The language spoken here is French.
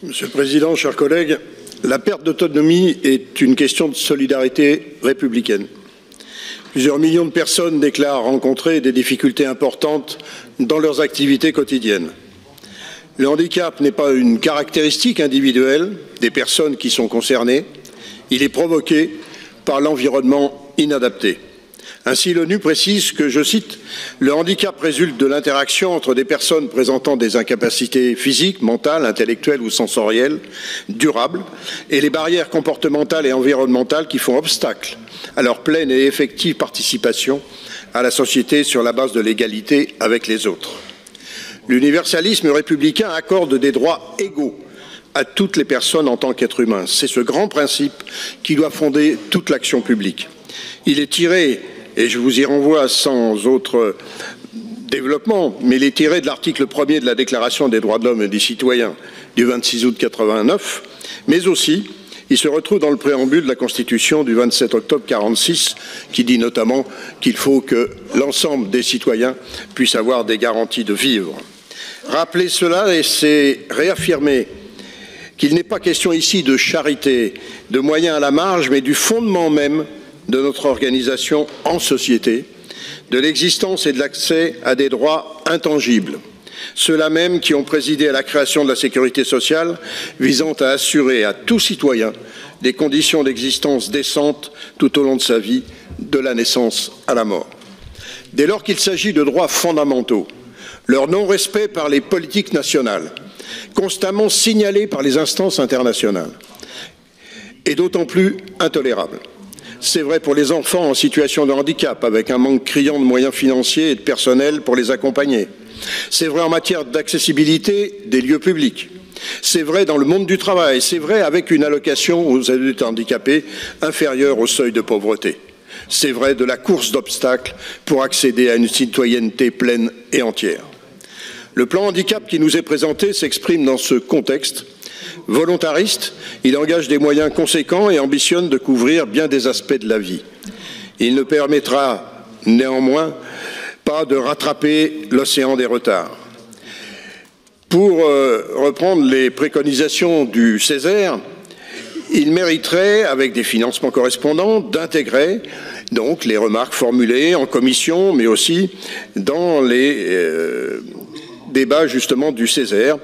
Monsieur le Président, chers collègues, la perte d'autonomie est une question de solidarité républicaine. Plusieurs millions de personnes déclarent rencontrer des difficultés importantes dans leurs activités quotidiennes. Le handicap n'est pas une caractéristique individuelle des personnes qui sont concernées, il est provoqué par l'environnement inadapté. Ainsi, l'ONU précise que, je cite, « Le handicap résulte de l'interaction entre des personnes présentant des incapacités physiques, mentales, intellectuelles ou sensorielles durables et les barrières comportementales et environnementales qui font obstacle à leur pleine et effective participation à la société sur la base de l'égalité avec les autres. » L'universalisme républicain accorde des droits égaux à toutes les personnes en tant qu'êtres humains. C'est ce grand principe qui doit fonder toute l'action publique. Il est tiré, et je vous y renvoie sans autre développement, mais il est tiré de l'article 1er de la Déclaration des droits de l'homme et des citoyens du 26 août 89, mais aussi il se retrouve dans le préambule de la Constitution du 27 octobre 46, qui dit notamment qu'il faut que l'ensemble des citoyens puissent avoir des garanties de vivre. Rappeler cela, et c'est réaffirmer qu'il n'est pas question ici de charité, de moyens à la marge, mais du fondement même de notre organisation en société, de l'existence et de l'accès à des droits intangibles, ceux-là même qui ont présidé à la création de la sécurité sociale visant à assurer à tout citoyen des conditions d'existence décentes tout au long de sa vie, de la naissance à la mort. Dès lors qu'il s'agit de droits fondamentaux, leur non-respect par les politiques nationales, constamment signalé par les instances internationales, est d'autant plus intolérable. C'est vrai pour les enfants en situation de handicap, avec un manque criant de moyens financiers et de personnel pour les accompagner. C'est vrai en matière d'accessibilité des lieux publics. C'est vrai dans le monde du travail. C'est vrai avec une allocation aux adultes handicapés inférieure au seuil de pauvreté. C'est vrai de la course d'obstacles pour accéder à une citoyenneté pleine et entière. Le plan handicap qui nous est présenté s'exprime dans ce contexte. Volontariste, il engage des moyens conséquents et ambitionne de couvrir bien des aspects de la vie. Il ne permettra néanmoins pas de rattraper l'océan des retards. Pour reprendre les préconisations du Césaire, il mériterait, avec des financements correspondants, d'intégrer donc les remarques formulées en commission, mais aussi dans les débats justement du Césaire.